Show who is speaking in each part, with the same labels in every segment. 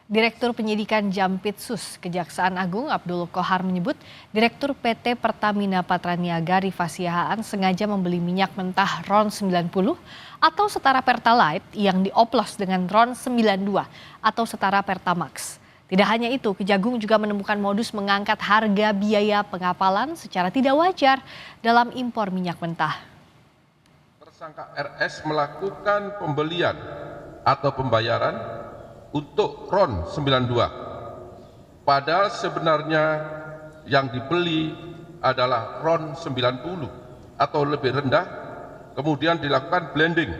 Speaker 1: Direktur Penyidikan Jampitsus Kejaksaan Agung Abdul Qohar menyebut Direktur PT Pertamina Patraniaga Rifa Siahaan sengaja membeli minyak mentah RON 90 atau setara Pertalite yang dioplos dengan RON 92 atau setara Pertamax. Tidak hanya itu, Kejagung juga menemukan modus mengangkat harga biaya pengapalan secara tidak wajar dalam impor minyak mentah.
Speaker 2: Tersangka RS melakukan pembelian atau pembayaran untuk RON 92, padahal sebenarnya yang dibeli adalah RON 90 atau lebih rendah, kemudian dilakukan blending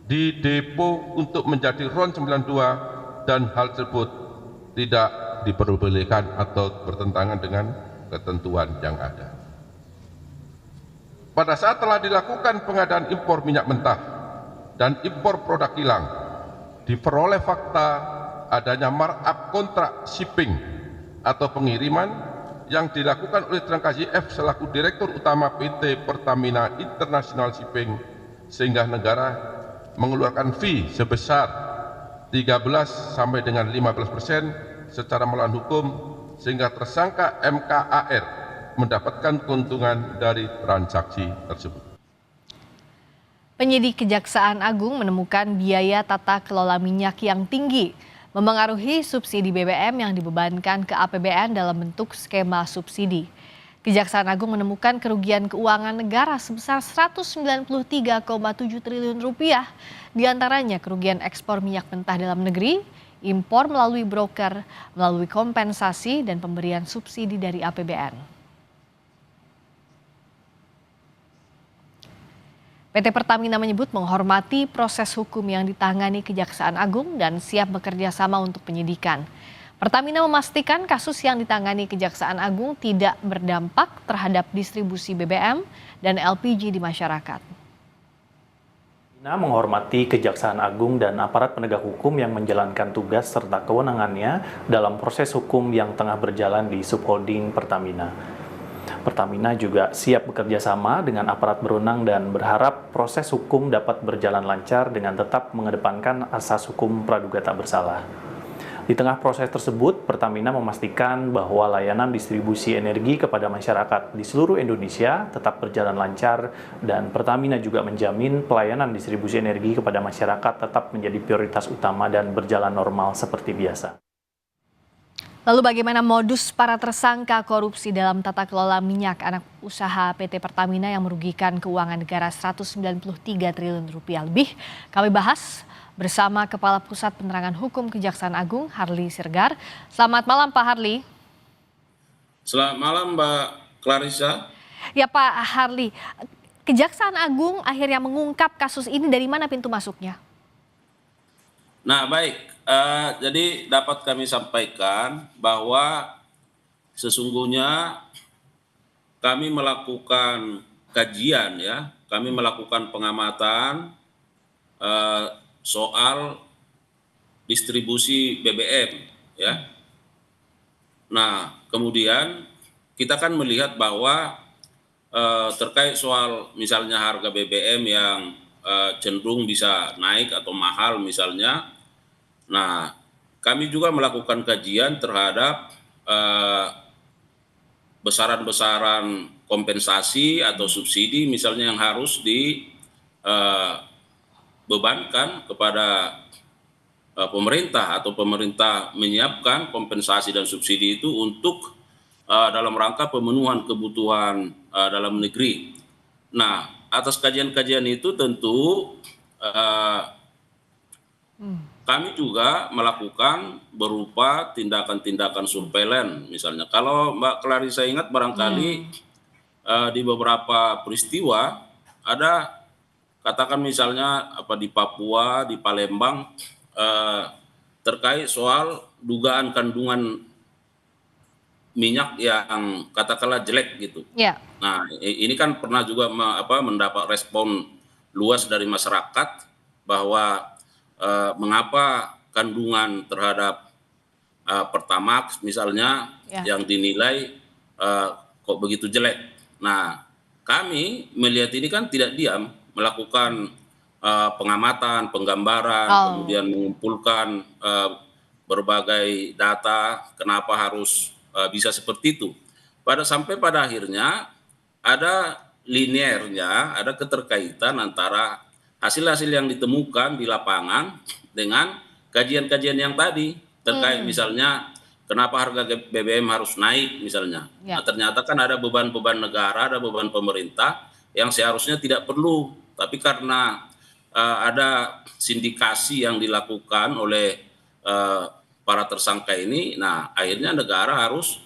Speaker 2: di depo untuk menjadi RON 92 dan hal tersebut tidak diperbolehkan atau bertentangan dengan ketentuan yang ada. Pada saat telah dilakukan pengadaan impor minyak mentah dan impor produk kilang, diperoleh fakta adanya markup kontrak shipping atau pengiriman yang dilakukan oleh tersangka YF selaku Direktur Utama PT Pertamina International Shipping, sehingga negara mengeluarkan fee sebesar 13 sampai dengan 15% secara melawan hukum, sehingga tersangka MKAR mendapatkan keuntungan dari transaksi tersebut.
Speaker 1: Penyidik Kejaksaan Agung menemukan biaya tata kelola minyak yang tinggi memengaruhi subsidi BBM yang dibebankan ke APBN dalam bentuk skema subsidi. Kejaksaan Agung menemukan kerugian keuangan negara sebesar 193,7 triliun rupiah, diantaranya kerugian ekspor minyak mentah dalam negeri, impor melalui broker, melalui kompensasi dan pemberian subsidi dari APBN. PT Pertamina menyebut menghormati proses hukum yang ditangani Kejaksaan Agung dan siap bekerja sama untuk penyidikan. Pertamina memastikan kasus yang ditangani Kejaksaan Agung tidak berdampak terhadap distribusi BBM dan LPG di masyarakat.
Speaker 3: Pertamina menghormati Kejaksaan Agung dan aparat penegak hukum yang menjalankan tugas serta kewenangannya dalam proses hukum yang tengah berjalan di subholding Pertamina. Pertamina juga siap bekerja sama dengan aparat berwenang dan berharap proses hukum dapat berjalan lancar dengan tetap mengedepankan asas hukum praduga tak bersalah. Di tengah proses tersebut, Pertamina memastikan bahwa layanan distribusi energi kepada masyarakat di seluruh Indonesia tetap berjalan lancar, dan Pertamina juga menjamin pelayanan distribusi energi kepada masyarakat tetap menjadi prioritas utama dan berjalan normal seperti biasa.
Speaker 1: Lalu bagaimana modus para tersangka korupsi dalam tata kelola minyak anak usaha PT Pertamina yang merugikan keuangan negara 193 triliun rupiah lebih? Kami bahas bersama Kepala Pusat Penerangan Hukum Kejaksaan Agung, Harli Sirgar. Selamat malam Pak Harli.
Speaker 4: Selamat malam Mbak Clarissa.
Speaker 1: Ya Pak Harli, Kejaksaan Agung akhirnya mengungkap kasus ini, dari mana pintu masuknya?
Speaker 4: Nah baik, jadi dapat kami sampaikan bahwa sesungguhnya kami melakukan kajian, ya, kami melakukan pengamatan soal distribusi BBM, ya. Nah kemudian kita kan melihat bahwa terkait soal misalnya harga BBM yang cenderung bisa naik atau mahal misalnya. Nah, kami juga melakukan kajian terhadap besaran-besaran kompensasi atau subsidi misalnya yang harus dibebankan kepada pemerintah, atau pemerintah menyiapkan kompensasi dan subsidi itu untuk dalam rangka pemenuhan kebutuhan dalam negeri. Nah, atas kajian-kajian itu tentu kami juga melakukan berupa tindakan-tindakan surveillance misalnya. Kalau Mbak Clarissa ingat barangkali di beberapa peristiwa ada, katakan misalnya di Papua, di Palembang, terkait soal dugaan kandungan minyak yang katakanlah jelek gitu.
Speaker 1: Ya.
Speaker 4: Nah ini kan pernah juga mendapat respon luas dari masyarakat bahwa mengapa kandungan terhadap Pertamax misalnya yang dinilai kok begitu jelek. Nah kami melihat ini kan tidak diam, melakukan pengamatan, penggambaran, kemudian mengumpulkan berbagai data kenapa harus bisa seperti itu. Sampai pada akhirnya ada linearnya, ada keterkaitan antara hasil-hasil yang ditemukan di lapangan dengan kajian-kajian yang tadi terkait misalnya kenapa harga BBM harus naik misalnya.
Speaker 1: Ya.
Speaker 4: Nah, ternyata kan ada beban-beban negara, ada beban pemerintah yang seharusnya tidak perlu, tapi karena ada sindikasi yang dilakukan oleh para tersangka ini, nah akhirnya negara harus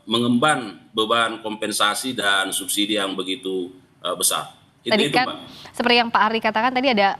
Speaker 4: mengemban beban kompensasi dan subsidi yang begitu besar.
Speaker 1: Tadi
Speaker 4: Itu,
Speaker 1: kan
Speaker 4: Pak.
Speaker 1: seperti yang Pak Ardi katakan tadi ada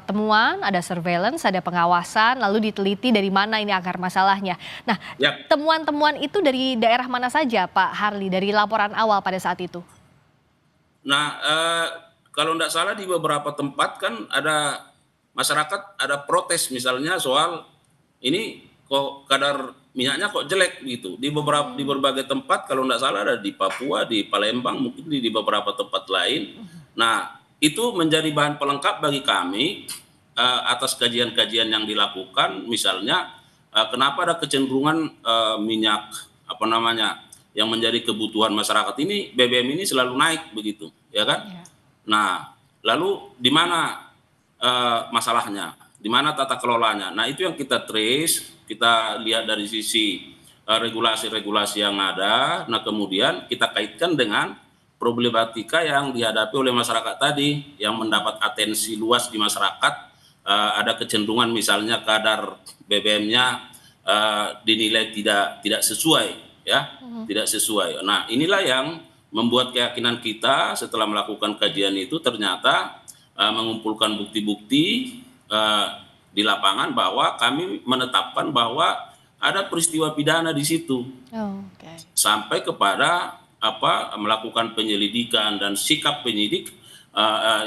Speaker 1: temuan, ada surveillance, ada pengawasan, lalu diteliti dari mana ini akar masalahnya. Nah,
Speaker 4: Ya.
Speaker 1: temuan-temuan itu dari daerah mana saja Pak Harli dari laporan awal pada saat itu?
Speaker 4: Nah, kalau tidak salah di beberapa tempat kan ada masyarakat ada protes misalnya soal ini kok kadar minyaknya kok jelek gitu. Di berbagai tempat kalau tidak salah ada di Papua, di Palembang, mungkin di beberapa tempat lain. Nah, itu menjadi bahan pelengkap bagi kami atas kajian-kajian yang dilakukan, misalnya kenapa ada kecenderungan minyak yang menjadi kebutuhan masyarakat ini, BBM ini selalu naik begitu, ya kan?
Speaker 1: Ya.
Speaker 4: Nah, lalu di mana masalahnya? Di mana tata kelolanya? Nah, itu yang kita trace, kita lihat dari sisi regulasi-regulasi yang ada. Nah, kemudian kita kaitkan dengan problematika yang dihadapi oleh masyarakat tadi, yang mendapat atensi luas di masyarakat. Ada kecenderungan misalnya kadar BBM-nya dinilai tidak sesuai, ya, tidak sesuai. Nah, inilah yang membuat keyakinan kita setelah melakukan kajian itu ternyata mengumpulkan bukti-bukti di lapangan bahwa kami menetapkan bahwa ada peristiwa pidana di situ. Sampai kepada melakukan penyelidikan dan sikap penyidik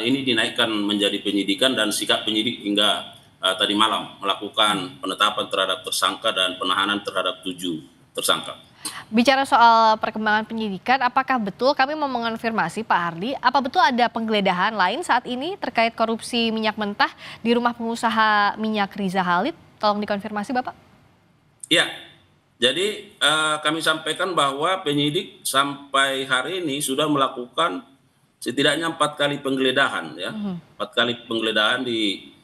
Speaker 4: ini dinaikkan menjadi penyidikan dan sikap penyidik hingga tadi malam melakukan penetapan terhadap tersangka dan penahanan terhadap 7 tersangka.
Speaker 1: Bicara soal perkembangan penyidikan, apakah betul kami mau mengonfirmasi Pak Hardi, apa betul ada penggeledahan lain saat ini terkait korupsi minyak mentah di rumah pengusaha minyak Riza Khalid? Tolong dikonfirmasi Bapak.
Speaker 4: Iya, jadi kami sampaikan bahwa penyidik sampai hari ini sudah melakukan setidaknya 4 kali penggeledahan, ya, 4 kali penggeledahan di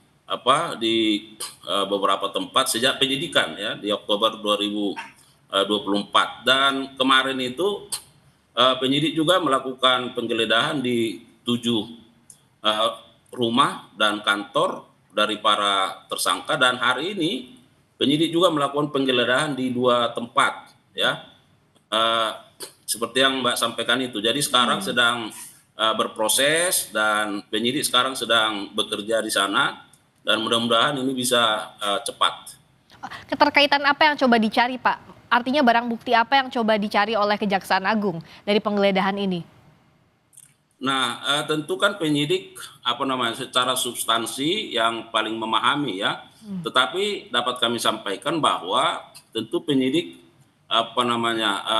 Speaker 4: beberapa tempat sejak penyidikan, ya, di Oktober 2024 dan kemarin itu penyidik juga melakukan penggeledahan di 7 rumah dan kantor dari para tersangka dan hari ini penyidik juga melakukan penggeledahan di 2 tempat, ya, seperti yang Mbak sampaikan itu. Jadi sekarang sedang berproses dan penyidik sekarang sedang bekerja di sana dan mudah-mudahan ini bisa cepat.
Speaker 1: Keterkaitan apa yang coba dicari Pak? Artinya barang bukti apa yang coba dicari oleh Kejaksaan Agung dari penggeledahan ini?
Speaker 4: Nah, tentu kan penyidik secara substansi yang paling memahami, ya. Tetapi dapat kami sampaikan bahwa tentu penyidik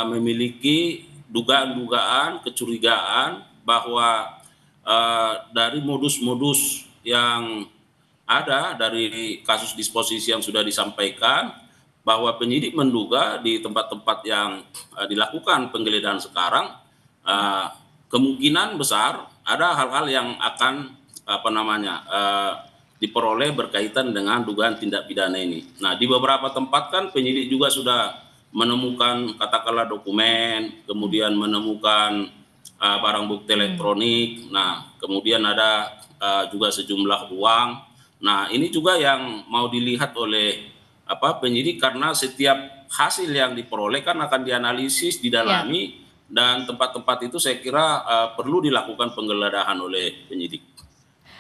Speaker 4: memiliki dugaan-dugaan, kecurigaan bahwa dari modus-modus yang ada dari kasus disposisi yang sudah disampaikan, bahwa penyidik menduga di tempat-tempat yang dilakukan penggeledahan sekarang kemungkinan besar ada hal-hal yang akan diperoleh berkaitan dengan dugaan tindak pidana ini. Nah, di beberapa tempat kan penyidik juga sudah menemukan katakanlah dokumen, kemudian menemukan barang bukti elektronik. Nah, kemudian ada juga sejumlah uang. Nah, ini juga yang mau dilihat oleh penyidik karena setiap hasil yang diperoleh kan akan dianalisis, didalami, dan tempat-tempat itu saya kira perlu dilakukan penggeledahan oleh penyidik.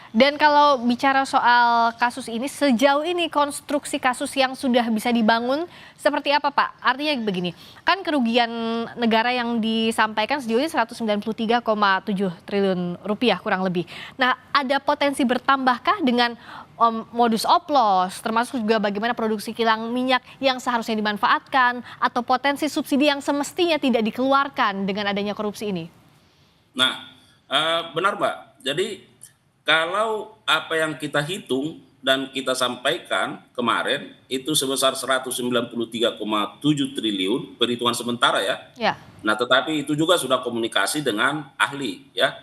Speaker 1: Dan kalau bicara soal kasus ini, sejauh ini konstruksi kasus yang sudah bisa dibangun seperti apa Pak? Artinya begini, kan kerugian negara yang disampaikan sejauh ini 193,7 triliun rupiah kurang lebih. Nah, ada potensi bertambahkah dengan modus oplos, termasuk juga bagaimana produksi kilang minyak yang seharusnya dimanfaatkan, atau potensi subsidi yang semestinya tidak dikeluarkan dengan adanya korupsi ini?
Speaker 4: Nah, benar Mbak. Jadi kalau apa yang kita hitung dan kita sampaikan kemarin itu sebesar 193,7 triliun perhitungan sementara ya.
Speaker 1: Ya.
Speaker 4: Nah, tetapi itu juga sudah komunikasi dengan ahli ya.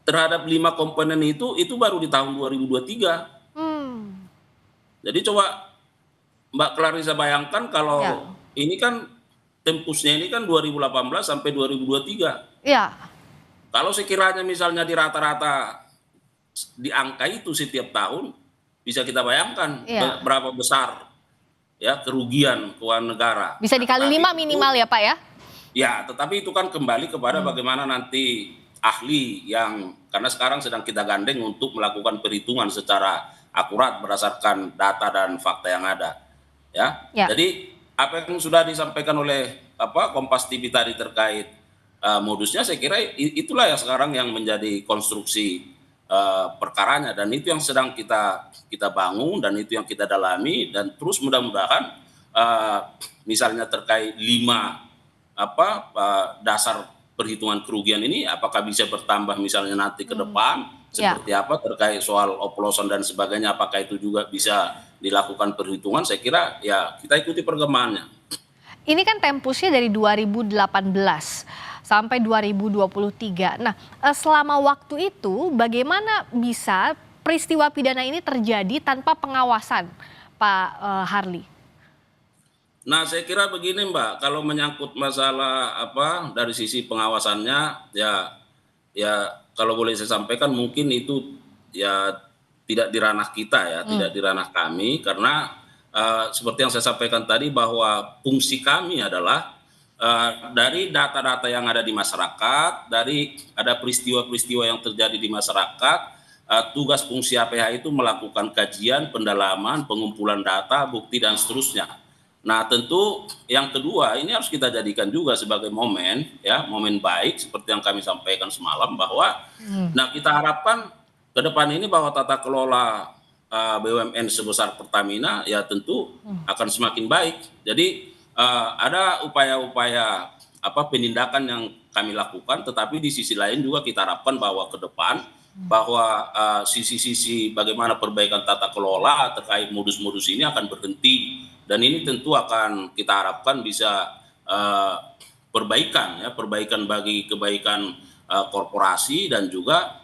Speaker 4: Terhadap 5 komponen itu baru di tahun 2023. Jadi coba Mbak Clarissa bayangkan kalau ini kan tempusnya ini kan 2018 sampai 2023.
Speaker 1: Ya.
Speaker 4: Kalau sekiranya misalnya di rata-rata di angka itu setiap tahun, bisa kita bayangkan berapa besar ya kerugian keuangan negara.
Speaker 1: Bisa dikali 5 minimal ya Pak ya?
Speaker 4: Ya, tetapi itu kan kembali kepada bagaimana nanti ahli yang, karena sekarang sedang kita gandeng untuk melakukan perhitungan secara akurat berdasarkan data dan fakta yang ada. Ya. Jadi apa yang sudah disampaikan oleh Kompas TV tadi terkait modusnya, saya kira itulah yang sekarang yang menjadi konstruksi perkaranya, dan itu yang sedang kita bangun dan itu yang kita dalami, dan terus mudah-mudahan misalnya terkait 5 dasar perhitungan kerugian ini apakah bisa bertambah misalnya nanti ke depan seperti apa terkait soal oplosan dan sebagainya, apakah itu juga bisa dilakukan perhitungan, saya kira ya kita ikuti perkembangannya.
Speaker 1: Ini kan tempusnya dari 2018 sampai 2023. Nah, selama waktu itu bagaimana bisa peristiwa pidana ini terjadi tanpa pengawasan, Pak Harly?
Speaker 4: Nah, saya kira begini Mbak, kalau menyangkut masalah dari sisi pengawasannya ya kalau boleh saya sampaikan mungkin itu ya tidak di ranah kita ya, tidak di ranah kami, karena seperti yang saya sampaikan tadi bahwa fungsi kami adalah dari data-data yang ada di masyarakat, dari ada peristiwa-peristiwa yang terjadi di masyarakat, tugas fungsi APH itu melakukan kajian, pendalaman, pengumpulan data, bukti dan seterusnya. Nah, tentu yang kedua ini harus kita jadikan juga sebagai momen baik seperti yang kami sampaikan semalam bahwa nah kita harapkan ke depan ini bahwa tata kelola BUMN sebesar Pertamina ya tentu akan semakin baik. Jadi ada upaya-upaya penindakan yang kami lakukan, tetapi di sisi lain juga kita harapkan bahwa ke depan bahwa sisi-sisi bagaimana perbaikan tata kelola terkait modus-modus ini akan berhenti, dan ini tentu akan kita harapkan bisa perbaikan bagi kebaikan korporasi dan juga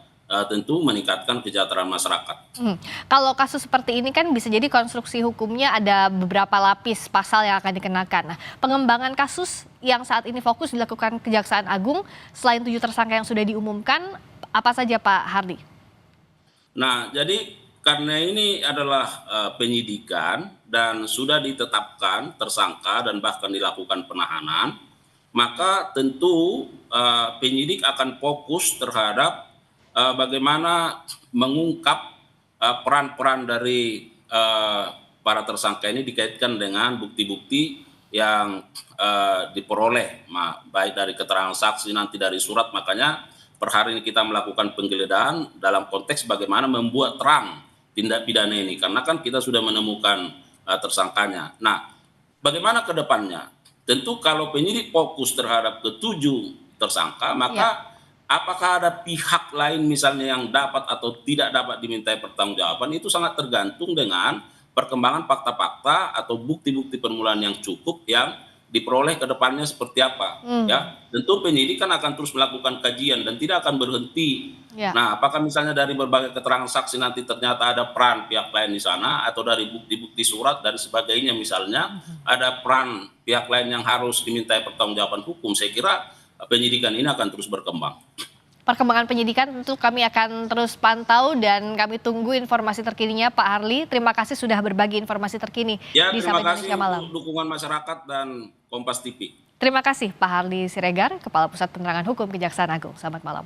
Speaker 4: tentu meningkatkan kesejahteraan masyarakat.
Speaker 1: Kalau kasus seperti ini kan bisa jadi konstruksi hukumnya ada beberapa lapis pasal yang akan dikenakan. Nah, pengembangan kasus yang saat ini fokus dilakukan Kejaksaan Agung selain 7 tersangka yang sudah diumumkan, apa saja Pak Harly?
Speaker 4: Nah, jadi karena ini adalah penyidikan dan sudah ditetapkan tersangka dan bahkan dilakukan penahanan, maka tentu penyidik akan fokus terhadap bagaimana mengungkap peran-peran dari para tersangka ini dikaitkan dengan bukti-bukti yang diperoleh, baik dari keterangan saksi nanti dari surat. Makanya per hari ini kita melakukan penggeledahan dalam konteks bagaimana membuat terang tindak pidana ini, karena kan kita sudah menemukan tersangkanya. Nah, bagaimana ke depannya? Tentu kalau penyidik fokus terhadap ke-7 tersangka, maka apakah ada pihak lain misalnya yang dapat atau tidak dapat dimintai pertanggungjawaban, itu sangat tergantung dengan perkembangan fakta-fakta atau bukti-bukti permulaan yang cukup yang diperoleh ke depannya seperti apa. Ya, tentu penyidik kan akan terus melakukan kajian dan tidak akan berhenti. Nah, apakah misalnya dari berbagai keterangan saksi nanti ternyata ada peran pihak lain di sana, atau dari bukti-bukti surat dan sebagainya misalnya ada peran pihak lain yang harus dimintai pertanggungjawaban hukum, saya kira penyidikan ini akan terus berkembang.
Speaker 1: Perkembangan penyidikan tentu kami akan terus pantau dan kami tunggu informasi terkininya Pak Harly. Terima kasih sudah berbagi informasi terkini di Sapa Indonesia Malam.
Speaker 4: Untuk dukungan masyarakat dan Kompas TV.
Speaker 1: Terima kasih Pak Harly Siregar, Kepala Pusat Penerangan Hukum Kejaksaan Agung. Selamat malam.